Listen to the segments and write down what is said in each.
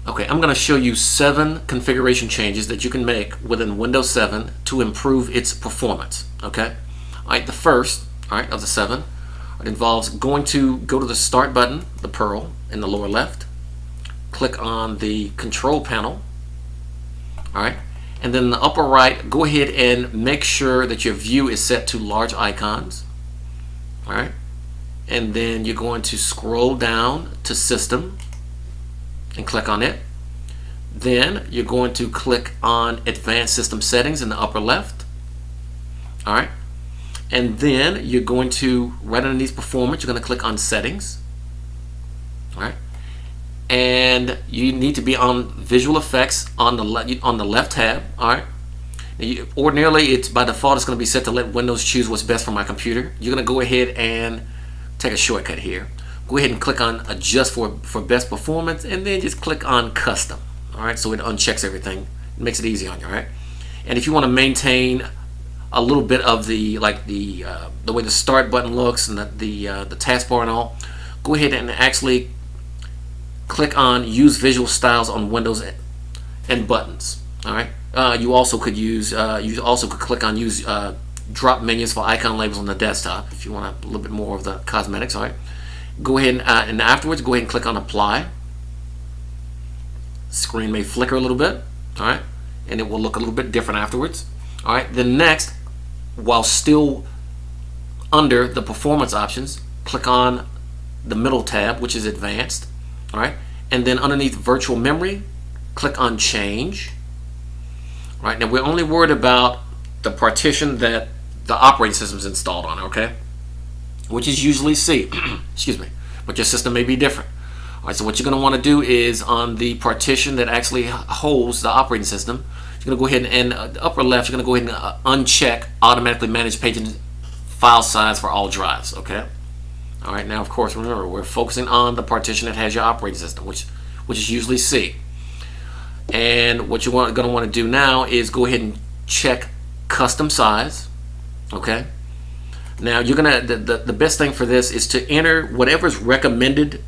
Okay, I'm going to show you 7 configuration changes that you can make within Windows 7 to improve its performance. Okay, all right. The first, all right, of the 7, it involves go to the Start button, the pearl in the lower left. Click on the Control panel. All right, and then in the upper right, go ahead and make sure that your view is set to large icons. All right, and then you're going to scroll down to System and click on it. Then you're going to click on Advanced System Settings in the upper left. All right, and then you're going to, right underneath Performance, you're going to click on Settings. All right, and you need to be on Visual Effects on the left tab. All right. Ordinarily, it's by default, it's going to be set to let Windows choose what's best for my computer. You're going to go ahead and take a shortcut here. Go ahead and click on Adjust for best performance, and then just click on Custom. All right, so it unchecks everything. It makes it easy on you. All right, and if you want to maintain a little bit of the way the Start button looks and the taskbar and all, go ahead and actually click on Use Visual Styles on Windows and Buttons. All right, you also could click on Use drop menus for icon labels on the desktop if you want a little bit more of the cosmetics. All right. Go ahead and afterwards, go ahead and click on Apply. Screen may flicker a little bit, all right, and it will look a little bit different afterwards. All right. Then next, while still under the performance options, click on the middle tab, which is Advanced. All right, and then underneath Virtual Memory, click on Change. All right. Now we're only worried about the partition that the operating system is installed on. Okay. Which is usually C, excuse me, but your system may be different. All right, so what you're going to want to do is on the partition that actually holds the operating system, you're going to go ahead and the upper left, you're going to go ahead and uncheck Automatically Manage Page and File Size for all drives. Okay. All right. Now, of course, remember we're focusing on the partition that has your operating system, which is usually C. And what you're going to want to do now is go ahead and check Custom Size. Okay. Now you're gonna the best thing for this is to enter whatever's recommended.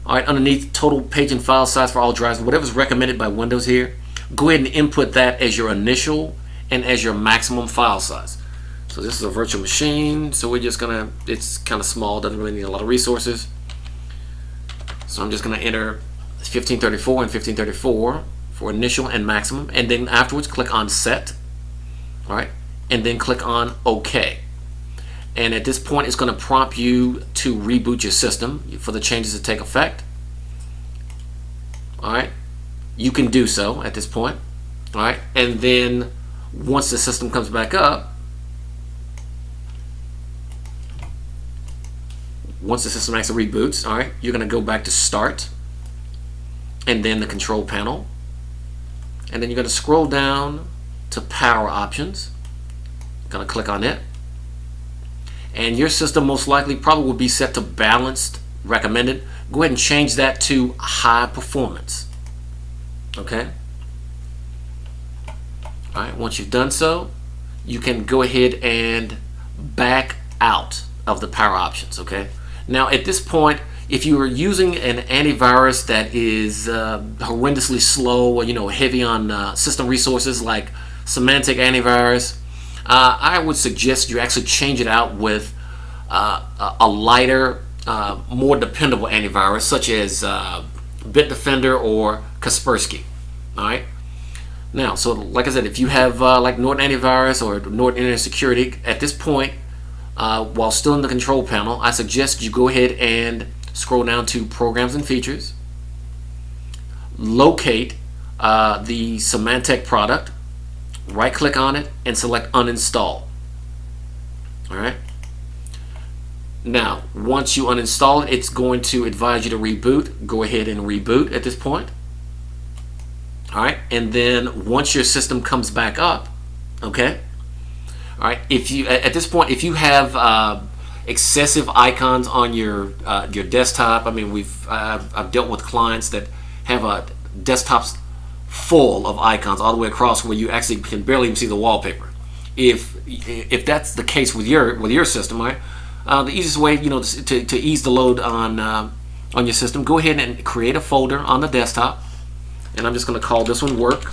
All right, underneath Total Page and File Size for all drives, whatever's recommended by Windows here, go ahead and input that as your initial and as your maximum file size. So this is a virtual machine, so we're just gonna, it's kind of small, doesn't really need a lot of resources. So I'm just gonna enter 1534 and 1534 for initial and maximum, and then afterwards click on Set. All right, and then click on OK. And at this point, it's going to prompt you to reboot your system for the changes to take effect. All right, you can do so at this point. All right, and then once the system comes back up, once the system actually reboots, all right, you're going to go back to Start, and then the Control panel, and then you're going to scroll down to Power Options. Going to click on it. And your system most likely probably will be set to Balanced Recommended. Go ahead and change that to High Performance. Okay. All right. Once you've done so, you can go ahead and back out of the Power Options. Okay. Now at this point, if you are using an antivirus that is horrendously slow, or heavy on system resources like Symantec Antivirus, I would suggest you actually change it out with a lighter, more dependable antivirus such as Bitdefender or Kaspersky. All right. Now, so like I said, if you have like Norton Antivirus or Norton Internet Security, at this point, while still in the Control panel, I suggest you go ahead and scroll down to Programs and Features, locate the Symantec product, right click on it and select Uninstall. All right. Now, once you uninstall it, it's going to advise you to reboot. Go ahead and reboot at this point. All right, and then once your system comes back up, okay. All right, if you at this point, if you have excessive icons on your desktop, I mean, I've dealt with clients that have desktops full of icons all the way across where you actually can barely even see the wallpaper. If that's the case with your system, right? The easiest way, to ease the load on your system, go ahead and create a folder on the desktop. and I'm just going to call this one work,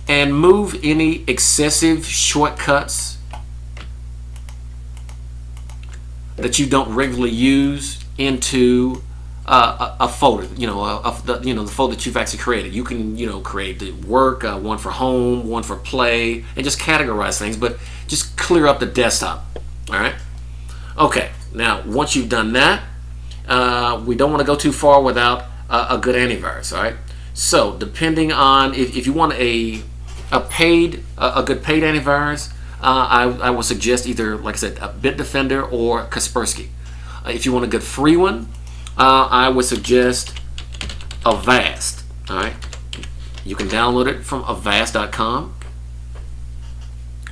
and move any excessive shortcuts that you don't regularly use into a folder, the folder that you've actually created. You can, create the work, one for home, one for play, and just categorize things, but just clear up the desktop. All right. Okay. Now, once you've done that, we don't want to go too far without a good antivirus. All right. So, depending on if you want a good paid antivirus, I would suggest either, like I said, a Bitdefender or Kaspersky. If you want a good free one, I would suggest Avast. All right, you can download it from avast.com.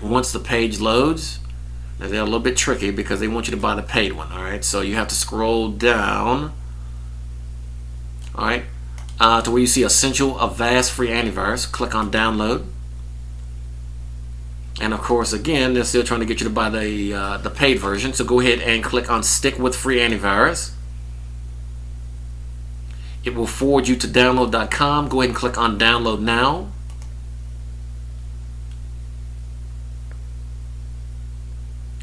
Once the page loads, now they're a little bit tricky because they want you to buy the paid one. All right, so you have to scroll down. All right, to where you see Essential Avast Free Antivirus. Click on Download. And of course, again, they're still trying to get you to buy the paid version. So go ahead and click on Stick with Free Antivirus. It will forward you to download.com. Go ahead and click on Download Now.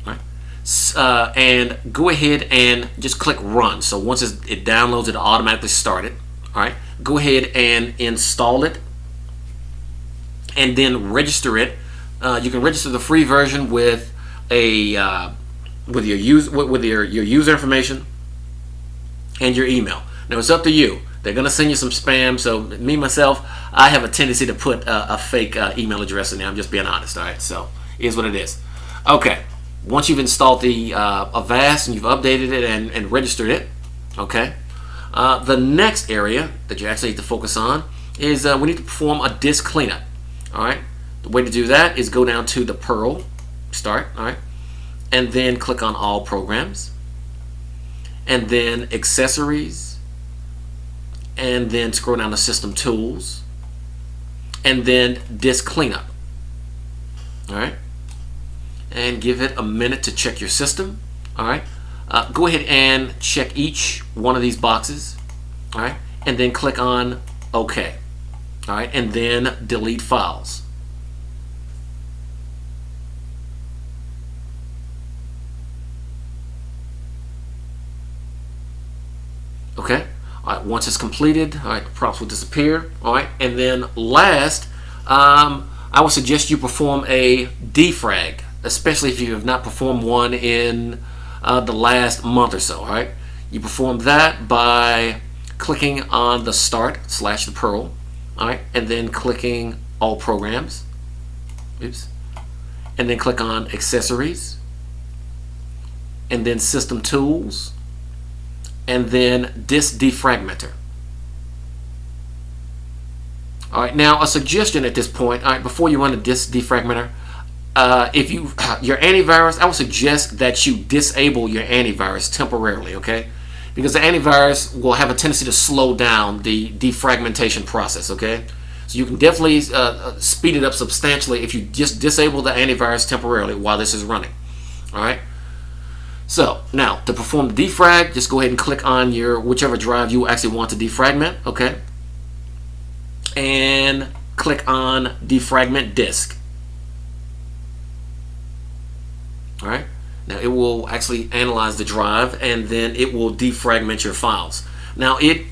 All right. And go ahead and just click Run. So once it downloads, it'll automatically start it. All right. Go ahead and install it, and then register it. You can register the free version with your user information and your email. Now it's up to you. They're gonna send you some spam. So myself, I have a tendency to put a fake email address in there. I'm just being honest. All right. So it is what it is. Okay. Once you've installed the Avast and you've updated it and registered it, okay. The next area that you actually need to focus on is we need to perform a disk cleanup. All right. The way to do that is go down to the Perl Start, all right, and then click on All Programs, and then Accessories, and then scroll down to System Tools, and then Disk Cleanup, all right, and give it a minute to check your system, all right. Go ahead and check each one of these boxes, all right, and then click on OK, all right, and then Delete Files. Okay. All right. Once it's completed, all right, prompts will disappear. All right. And then last, I would suggest you perform a defrag, especially if you have not performed one in the last month or so. All right. You perform that by clicking on the Start / the Perl. All right. And then clicking All Programs. Oops. And then click on Accessories. And then System Tools. And then Disk Defragmenter. All right, now a suggestion at this point. All right, before you run a Disk Defragmenter, if your antivirus, I would suggest that you disable your antivirus temporarily, okay? Because the antivirus will have a tendency to slow down the defragmentation process, okay? So you can definitely speed it up substantially if you just disable the antivirus temporarily while this is running. All right. So now to perform the defrag, just go ahead and click on your whichever drive you actually want to defragment, okay? And click on Defragment Disk. All right. Now it will actually analyze the drive and then it will defragment your files. Now it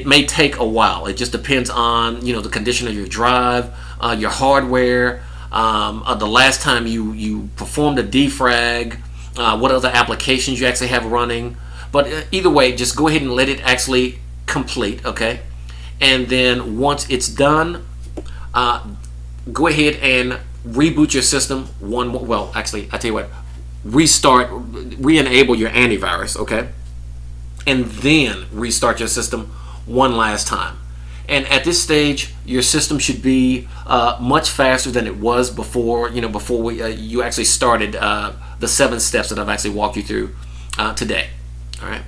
may take a while. It just depends on the condition of your drive, your hardware, the last time you performed a defrag. What other applications you actually have running. But either way, just go ahead and let it actually complete, okay? And then once it's done, go ahead and reboot your system well, actually, I tell you what, re-enable your antivirus, okay? And then restart your system one last time. And at this stage, your system should be much faster than it was before. Before you actually started the 7 steps that I've actually walked you through today. All right.